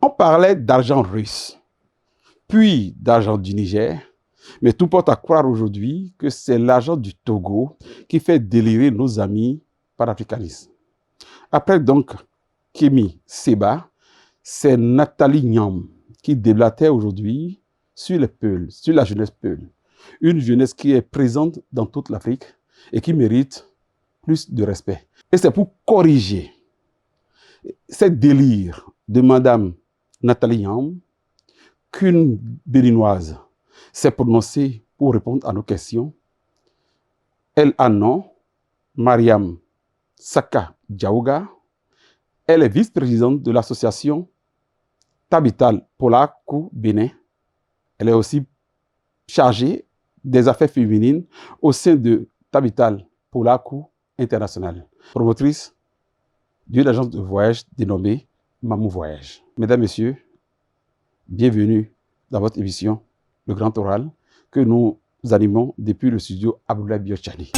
On parlait d'argent russe, puis d'argent du Niger, mais tout porte à croire aujourd'hui que c'est l'argent du Togo qui fait délirer nos amis panafricanistes. Après donc Kémy Seba, c'est Nathalie Nyam qui déblatait aujourd'hui sur les Peuls, sur la jeunesse Peul. Une jeunesse qui est présente dans toute l'Afrique et qui mérite plus de respect. Et c'est pour corriger ce délire de Madame Nathalie Nyam qu'une Béninoise s'est prononcée pour répondre à nos questions. Elle a nom Mariam Saka Diaouga. Elle est vice-présidente de l'association Tabital Polaku Bénin. Elle est aussi chargée des affaires féminines au sein de Tabital Polaku International, promotrice d'une agence de voyage dénommée Mamou Voyage. Mesdames, Messieurs, bienvenue dans votre émission Le Grand Oral que nous animons depuis le studio Abdoulaye Biochani.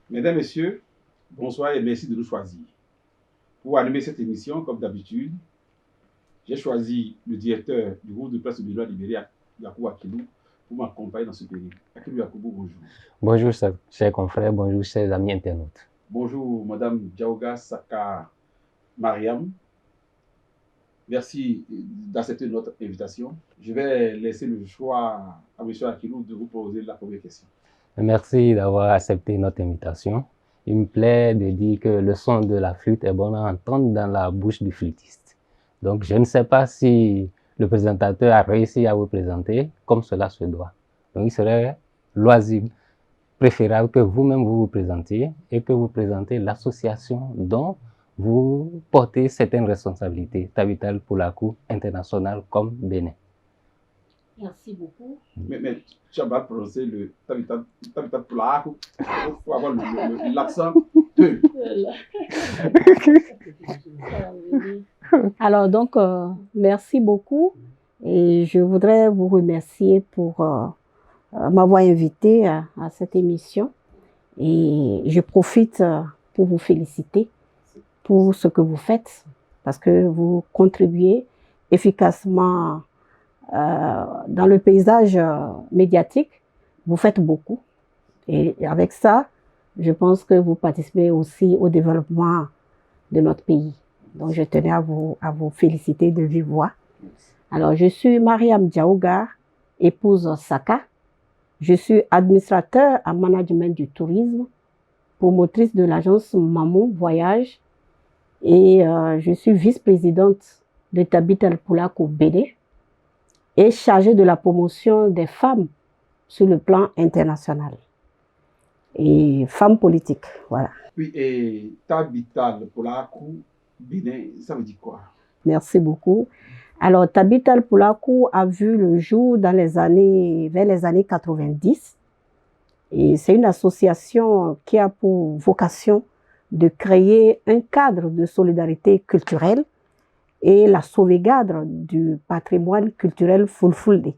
Mesdames, Messieurs, bonsoir et merci de nous choisir. Pour animer cette émission, comme d'habitude, j'ai choisi le directeur du groupe de presse béninois libéré, Yacoubou Akilou, pour m'accompagner dans ce période. Akilou Yacoubou, bonjour. Bonjour, chers confrères, bonjour, chers amis internautes. Bonjour, Madame Diaouga Saka Mariam. Merci d'accepter notre invitation. Je vais laisser le choix à M. Akilou de vous poser la première question. Merci d'avoir accepté notre invitation. Il me plaît de dire que le son de la flûte est bon à entendre dans la bouche du flûtiste. Donc, je ne sais pas si le présentateur a réussi à vous présenter comme cela se doit. Donc, il serait loisible, préférable que vous-même vous présentiez et que vous présentez l'association dont vous portez certaines responsabilités, Tabital Polaku International comme Bénin. Merci beaucoup. Mais tu as mal prononcé le Tabital Polaku. Il faut avoir l'accent. Alors donc, merci beaucoup. Et je voudrais vous remercier pour m'avoir invité à cette émission. Et je profite pour vous féliciter pour ce que vous faites, parce que vous contribuez efficacement dans le paysage médiatique. Vous faites beaucoup. Et avec ça, je pense que vous participez aussi au développement de notre pays. Donc, je tenais à vous féliciter de vive voix. Alors, je suis Mariam Diaouga, épouse Saka. Je suis administrateur en management du tourisme, promotrice de l'agence Mamou Voyage et je suis vice-présidente de Tabital Polaku Bénin et chargée de la promotion des femmes sur le plan international. Et femmes politiques, voilà. Oui, et Tabital Polaku Bénin, ça veut dire quoi? Merci beaucoup. Alors, Tabital Polaku a vu le jour dans vers les années 90. Et c'est une association qui a pour vocation de créer un cadre de solidarité culturelle et la sauvegarde du patrimoine culturel Fulfulde.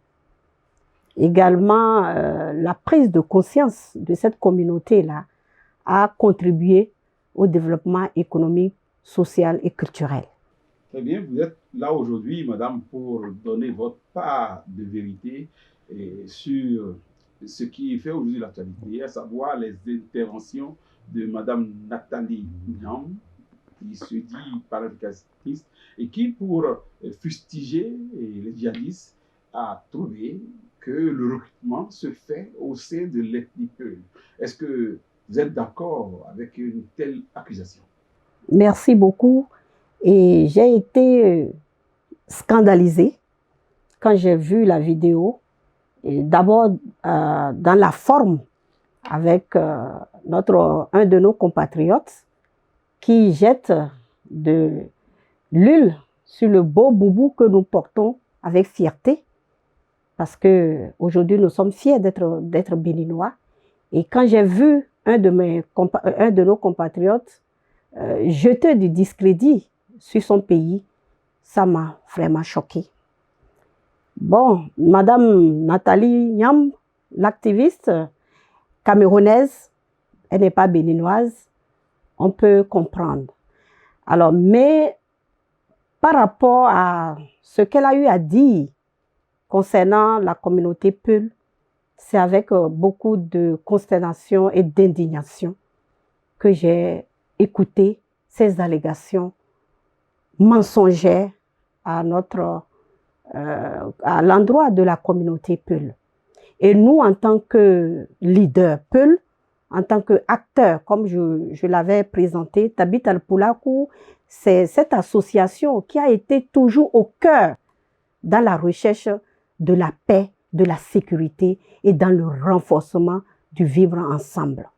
Également, la prise de conscience de cette communauté-là a contribué au développement économique, social et culturel. Très bien, vous êtes là aujourd'hui, madame, pour donner votre part de vérité sur ce qui fait aujourd'hui l'actualité, à savoir les interventions de madame Nathalie Nyam, qui se dit panafricaniste et qui, pour fustiger les djihadistes, a trouvé que le recrutement se fait au sein de l'ethnie Peul. Est-ce que vous êtes d'accord avec une telle accusation? Merci beaucoup. Et j'ai été scandalisée quand j'ai vu la vidéo. D'abord dans la forme avec un de nos compatriotes qui jette de l'huile sur le beau boubou que nous portons avec fierté. Parce qu'aujourd'hui, nous sommes fiers d'être béninois. Et quand j'ai vu un de nos compatriotes jeter du discrédit sur son pays, ça m'a vraiment choqué. Bon, Madame Nathalie Nyam, l'activiste camerounaise, elle n'est pas béninoise, on peut comprendre. Alors, mais par rapport à ce qu'elle a eu à dire concernant la communauté Peul, c'est avec beaucoup de consternation et d'indignation que j'ai écouté ces allégations mensongères à l'endroit de la communauté Peul. Et nous, en tant que leader Peul, en tant qu'acteur, comme je l'avais présenté, Tabit Al-Poulakou, c'est cette association qui a été toujours au cœur dans la recherche de la paix, de la sécurité et dans le renforcement du vivre ensemble.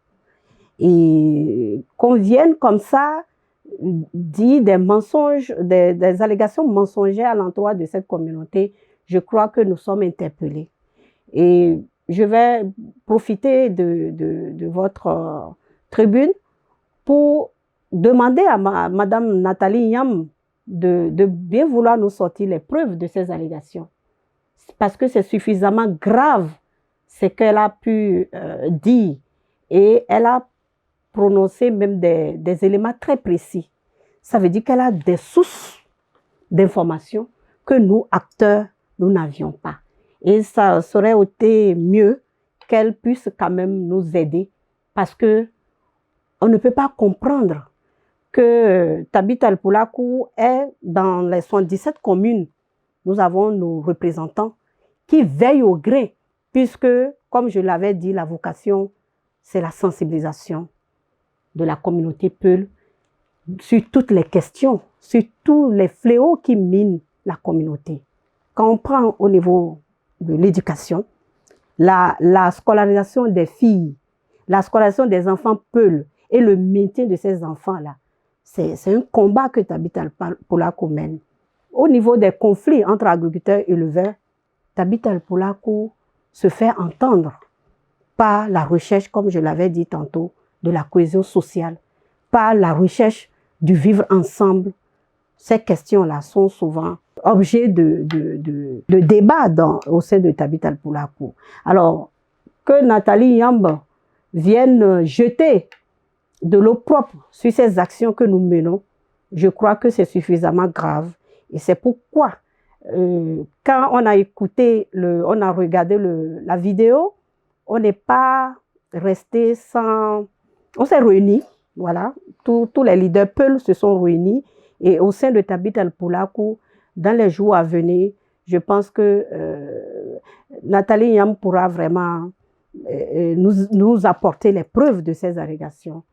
Et qu'on vienne comme ça dire des mensonges, des allégations mensongères à l'endroit de cette communauté, je crois que nous sommes interpellés. Et je vais profiter de votre tribune pour demander à Madame Nathalie Nyam de bien vouloir nous sortir les preuves de ces allégations. Parce que c'est suffisamment grave ce qu'elle a pu dire. Et elle a prononcé même des éléments très précis. Ça veut dire qu'elle a des sources d'informations que nous, acteurs, nous n'avions pas. Et ça serait été mieux qu'elle puisse quand même nous aider parce que on ne peut pas comprendre que Tabit Al-Poulakou est dans les 77 communes. Nous avons nos représentants qui veillent au gré puisque, comme je l'avais dit, la vocation, c'est la sensibilisation de la communauté Peul sur toutes les questions, sur tous les fléaux qui minent la communauté. Quand on prend au niveau de l'éducation, la scolarisation des filles, la scolarisation des enfants Peul et le maintien de ces enfants-là, c'est un combat que Tabit Al-Poulakou mène. Au niveau des conflits entre agriculteurs et éleveurs, Tabit Al-Poulakou se fait entendre par la recherche, comme je l'avais dit tantôt, de la cohésion sociale, par la recherche du vivre ensemble. Ces questions-là sont souvent objet de débat au sein de Tabit Al-Poulakou. Alors, que Nathalie Nyam vienne jeter de l'eau propre sur ces actions que nous menons, je crois que c'est suffisamment grave. Et c'est pourquoi, quand on a écouté, on a regardé la vidéo, on n'est pas resté sans... On s'est réunis, voilà. Tous les leaders Peul se sont réunis. Et au sein de Tabit Al-Poulakou, dans les jours à venir, je pense que Nathalie Nyam pourra vraiment nous apporter les preuves de ces allégations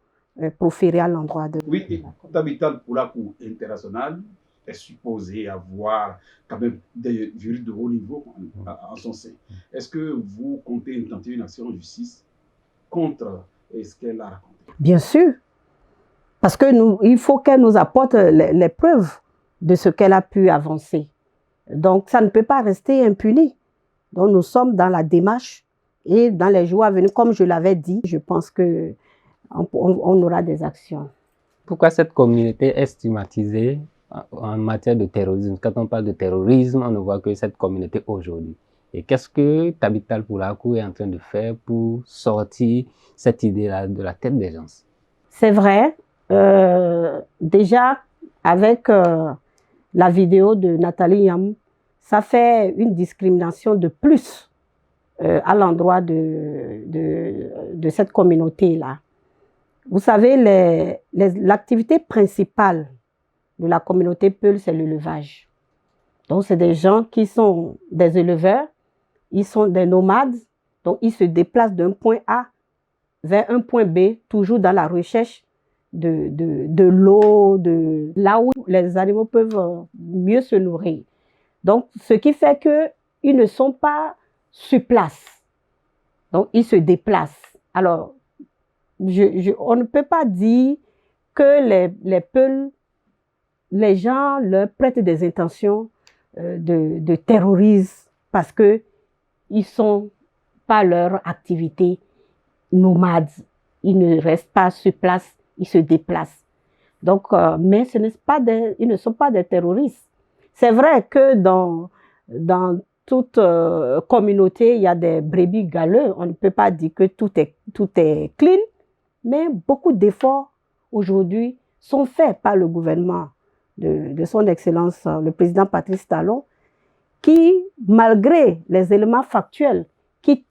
proférées à l'endroit de... Oui, et Tabit Al-Poulakou international est supposé avoir quand même des juristes de haut niveau en son sein. Est-ce que vous comptez tenter une action en justice contre ce qu'elle a raconté? Bien sûr. Parce que il faut qu'elle nous apporte les preuves de ce qu'elle a pu avancer. Donc, ça ne peut pas rester impuni. Donc, nous sommes dans la démarche et dans les jours à venir, comme je l'avais dit, je pense qu'on aura des actions. Pourquoi cette communauté est stigmatisée en matière de terrorisme? Quand on parle de terrorisme, on ne voit que cette communauté aujourd'hui. Et qu'est-ce que Tabit Al-Poulakou est en train de faire pour sortir cette idée-là de la tête des gens? C'est vrai. Déjà, avec la vidéo de Nathalie Nyam, ça fait une discrimination de plus à l'endroit de cette communauté-là. Vous savez, l'activité principale de la communauté Peul, c'est l'élevage. Donc, c'est des gens qui sont des éleveurs, ils sont des nomades, donc ils se déplacent d'un point A vers un point B, toujours dans la recherche de l'eau, là où les animaux peuvent mieux se nourrir. Donc, ce qui fait qu'ils ne sont pas sur place. Donc, ils se déplacent. Alors, on ne peut pas dire que les Peuls, les gens leur prêtent des intentions de terrorisme parce qu'ils ne sont pas leur activité nomade. Ils ne restent pas sur place, ils se déplacent. Donc, mais ils ne sont pas des terroristes. C'est vrai que dans toute communauté, il y a des brebis galeux. On ne peut pas dire que tout est clean, mais beaucoup d'efforts aujourd'hui sont faits par le gouvernement de son Excellence, le président Patrice Talon, qui, malgré les éléments factuels qui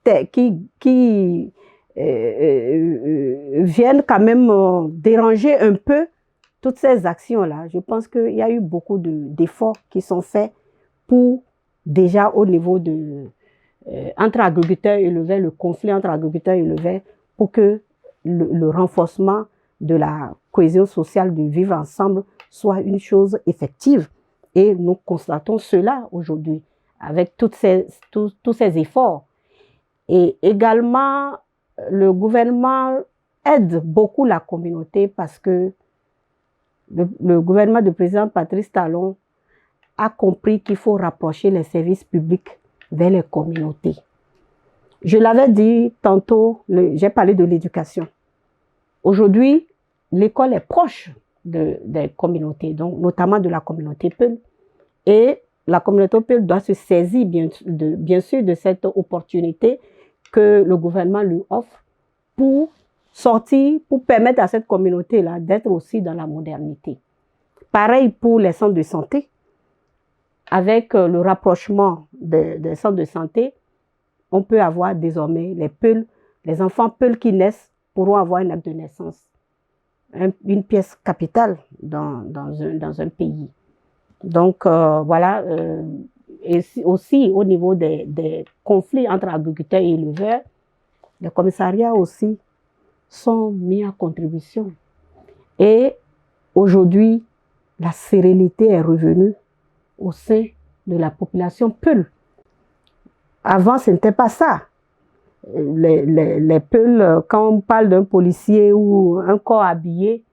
viennent quand même déranger un peu toutes ces actions-là, je pense qu'il y a eu beaucoup d'efforts qui sont faits pour, déjà au niveau entre agriculteurs et éleveurs, le conflit entre agriculteurs et éleveurs, pour que le renforcement de la cohésion sociale, du vivre ensemble, soit une chose effective. Et nous constatons cela aujourd'hui, avec tous ces efforts. Et également, le gouvernement aide beaucoup la communauté parce que le gouvernement du président Patrice Talon a compris qu'il faut rapprocher les services publics vers les communautés. Je l'avais dit tantôt, j'ai parlé de l'éducation. Aujourd'hui, l'école est proche des communautés, donc notamment de la communauté Peul. Et la communauté Peul doit se saisir bien sûr de cette opportunité que le gouvernement lui offre pour sortir, pour permettre à cette communauté-là d'être aussi dans la modernité. Pareil pour les centres de santé. Avec le rapprochement des centres de santé, on peut avoir désormais les enfants Peul qui naissent pourront avoir un acte de naissance. Une pièce capitale dans un pays. Donc voilà, et aussi au niveau des conflits entre agriculteurs et éleveurs, les commissariats aussi sont mis en contribution. Et aujourd'hui, la sérénité est revenue au sein de la population Peul. Avant, ce n'était pas ça. Les Peul, quand on parle d'un policier ou un corps habillé,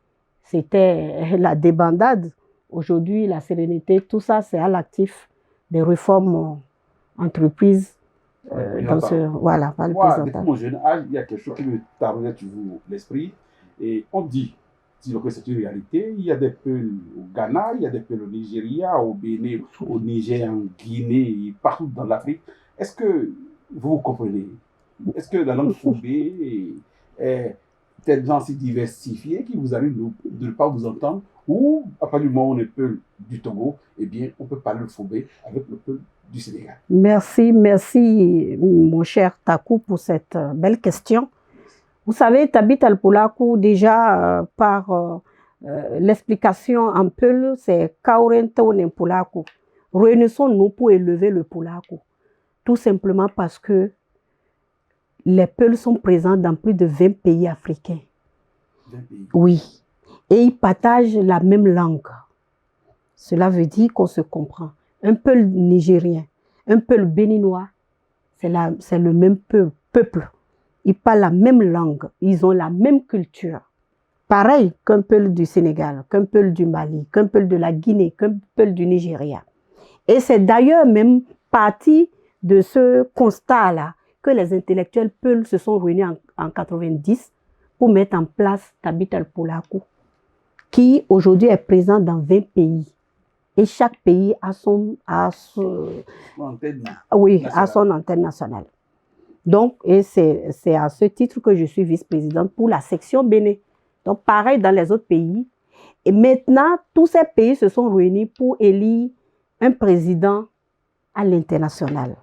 c'était la débandade. Aujourd'hui, la sérénité, tout ça, c'est à l'actif des réformes entreprises. Voilà, par le Moi, depuis mon jeune âge, il y a quelque chose qui me taraudait toujours l'esprit. Et on dit que c'est une réalité. Il y a des Peuls au Ghana, il y a des Peuls au Nigeria, au Bénin, au Niger, en Guinée, partout dans l'Afrique. Est-ce que vous comprenez? Est-ce que la langue foubé est tellement si diversifiée qu'il vous arrive de ne pas vous entendre? Ou, à partir du moment où on est Peul du Togo, eh bien, on peut parler le foubé avec le Peul du Sénégal. Merci, mon cher Takou, pour cette belle question. Vous savez, Tabit Alpulaku, déjà par l'explication en Peul, c'est Kaurento Nempulaku. Réunissons-nous pour élever le Pulaku. Tout simplement parce que les Peuls sont présents dans plus de 20 pays africains. 20 pays. Oui. Et ils partagent la même langue. Cela veut dire qu'on se comprend. Un Peul nigérien, un Peul béninois, c'est le même peuple. Ils parlent la même langue, ils ont la même culture. Pareil qu'un Peul du Sénégal, qu'un Peul du Mali, qu'un Peul de la Guinée, qu'un Peul du Nigeria. Et c'est d'ailleurs même partie de ce constat-là que les intellectuels Peul se sont réunis en 90 pour mettre en place Tabit Alpulaku, qui aujourd'hui est présent dans 20 pays. Et chaque pays a son antenne nationale. Donc, et c'est à ce titre que je suis vice-présidente pour la section Bénin. Donc, pareil dans les autres pays. Et maintenant, tous ces pays se sont réunis pour élire un président à l'international,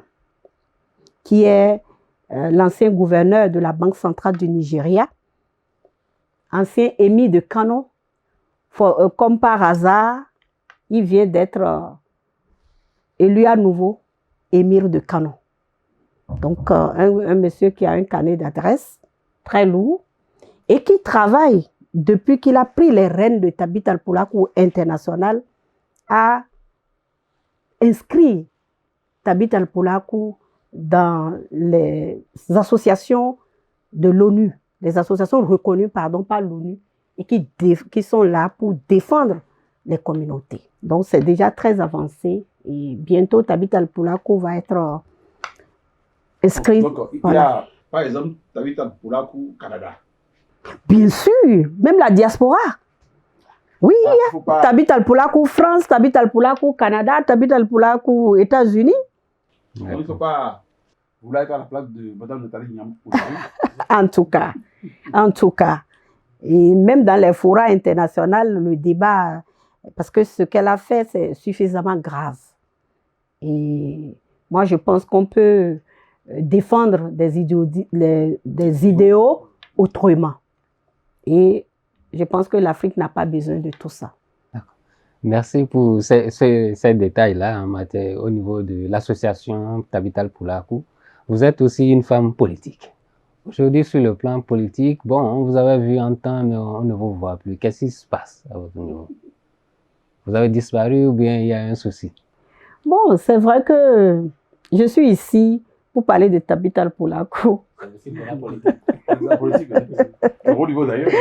qui est l'ancien gouverneur de la Banque centrale du Nigeria, ancien émir de Kano. Comme par hasard, il vient d'être élu à nouveau émir de Kano. Donc, un monsieur qui a un carnet d'adresse très lourd et qui travaille depuis qu'il a pris les rênes de Tabit Alpulaku international à inscrire Tabit Alpulaku dans les associations de l'ONU, les associations reconnues par l'ONU et qui sont là pour défendre les communautés. Donc, c'est déjà très avancé et bientôt Tabit Alpulaku va être inscrit. Donc, il y a, par exemple, Tabit Alpulaku Canada. Bien sûr, même la diaspora. Oui, Tabit Alpulaku France, Tabit Alpulaku Canada, Tabit Alpulaku États-Unis. Donc, il ne faut pas vouloir être à la place de Mme Nathalie Nyam. En tout cas, en tout cas. Et même dans les forats internationaux, le débat, parce que ce qu'elle a fait, c'est suffisamment grave. Et moi, je pense qu'on peut défendre des idéaux autrement. Et je pense que l'Afrique n'a pas besoin de tout ça. Merci pour ces détails-là en matière au niveau de l'association Tabital Poulakou. Vous êtes aussi une femme politique. Aujourd'hui, sur le plan politique, bon, on vous avait vu en temps, mais on ne vous voit plus. Qu'est-ce qui se passe à votre niveau? Vous avez disparu ou bien il y a un souci? Bon, c'est vrai que je suis ici pour parler de Tabital Poulakou. C'est la politique. La politique, le haut niveau d'ailleurs.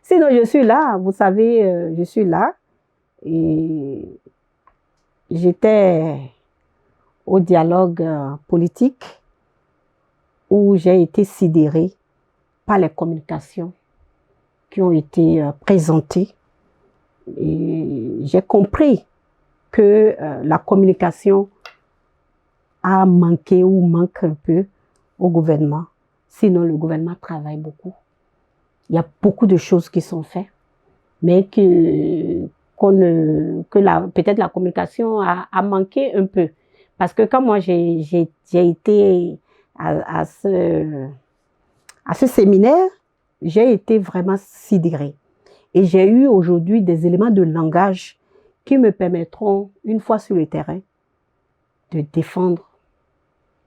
Sinon, je suis là, vous savez, je suis là. Et j'étais au dialogue politique où j'ai été sidérée par les communications qui ont été présentées. Et j'ai compris que la communication a manqué ou manque un peu au gouvernement. Sinon, le gouvernement travaille beaucoup. Il y a beaucoup de choses qui sont faites, mais peut-être la communication a manqué un peu. Parce que quand moi j'ai été à ce séminaire, j'ai été vraiment sidérée. Et j'ai eu aujourd'hui des éléments de langage qui me permettront, une fois sur le terrain, de défendre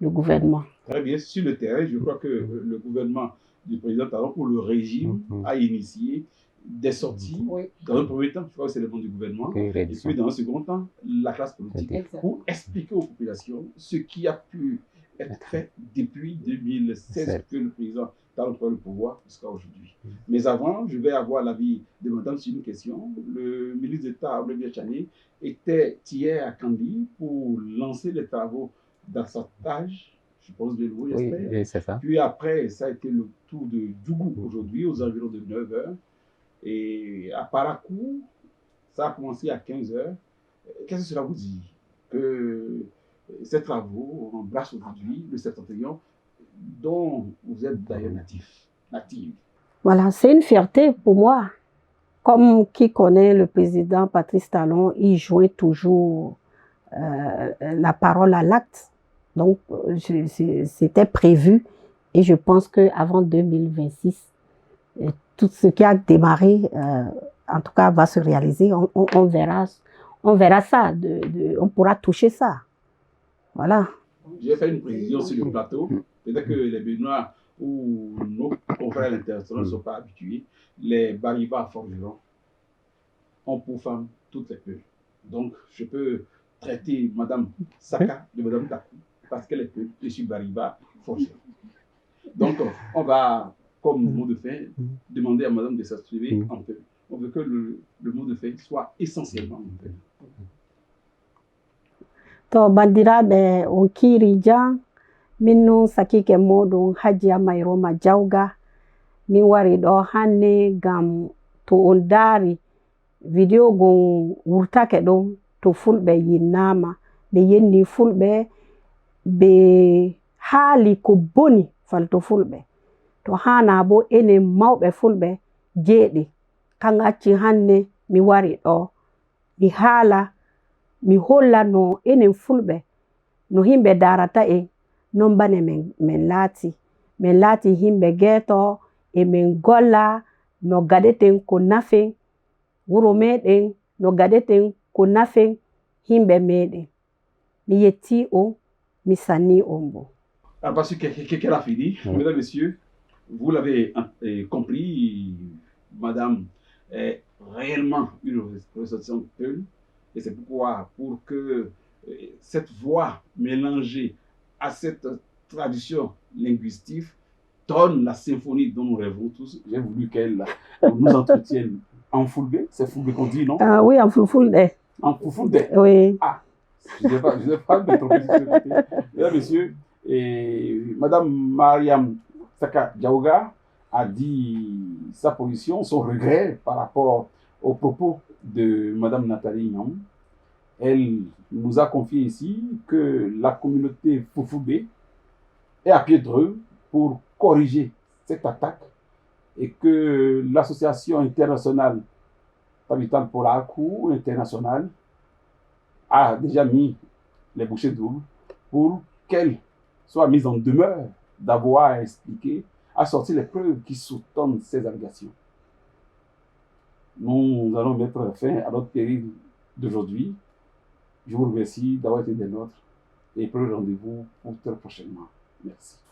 le gouvernement. Très bien, sur le terrain, je crois que le gouvernement du président Talon ou le régime a initié des sorties. Dans un premier temps, je crois que c'est le nom du gouvernement, et puis dans un second temps, la classe politique, pour expliquer aux populations ce qui a pu être fait depuis 2016 que le président Talon prend le pouvoir jusqu'à aujourd'hui. Mais avant, je vais avoir l'avis de madame sur une question. Le ministre d'État, Olivier Tchani, était hier à Kandy pour lancer les travaux d'assemblage. Je pense de l'eau, j'espère. Oui, c'est ça. Puis après, ça a été le tour de Djougou aujourd'hui, aux environs de 9h. Et à Parakou, ça a commencé à 15h. Qu'est-ce que cela vous dit? Que ces travaux embrassent aujourd'hui le septentrion, dont vous êtes d'ailleurs native. Voilà, c'est une fierté pour moi. Comme qui connaît le président Patrice Talon, il jouait toujours la parole à l'acte. Donc, c'était prévu et je pense qu'avant 2026, tout ce qui a démarré, en tout cas, va se réaliser. On verra ça, on pourra toucher ça. Voilà. J'ai fait une précision sur le plateau. Peut-être que les Béninois ou nos confrères internationaux ne sont pas habitués. Les Bariba forgerons ont pour femme toutes les peules. Donc, je peux traiter Madame Saka de Madame Takou parce qu'elle est peu, je suis Bariba forgeron. Donc, on va, comme mot de fin, demander à Madame de s'exprimer en peu. On veut que le mot de fin soit essentiellement en peu. To bandiraɓe on kiiri jan min nun sakike moɗum Hajiya Mairoma Jawga min wari ɗo hannde ngam to on daari vidéo gon wurtake ɗon to fulɓe yinnama ɓe yenni fulɓe ɓe haali ko boni falto fulɓe to hana bo enen mawɓe fulɓe jeeɗe kan acci hannde mi wari ɗo mi haala mi holla no enen fulɓe no himɓe darata en non bane men laati himɓe geeto e min golla no gaɗeten ko nafen wuro meɗen no gaɗeten ko nafen himɓe meɗen mi yetti on mi sanni on bo. Parce qu'elle a fini, mesdames et messieurs, vous l'avez compris, madame est réellement une ressortissante de Peul. Et c'est pourquoi, pour que cette voix mélangée à cette tradition linguistique donne la symphonie dont nous rêvons tous, j'ai voulu qu'elle nous entretienne en fulbe. C'est fulbe qu'on dit, non? Oui, en fulfulde. En fulfulde? Oui. Ah, je ne sais pas me tromper sur ce côté. Mesdames, messieurs, et Madame Mariam Saka Jawga a dit sa position, son regret par rapport aux propos de Madame Nathalie Nyam. Elle nous a confié ici que la communauté Foufoubé est à pied d'œuvre pour corriger cette attaque et que l'association internationale Tabital Polaku internationale a déjà mis les bouchées doubles pour qu'elle soit mise en demeure d'avoir expliqué, à sortir les preuves qui sous-tendent ces allégations. Nous allons mettre fin à notre périple d'aujourd'hui. Je vous remercie d'avoir été des nôtres et prenez rendez-vous pour très prochainement. Merci.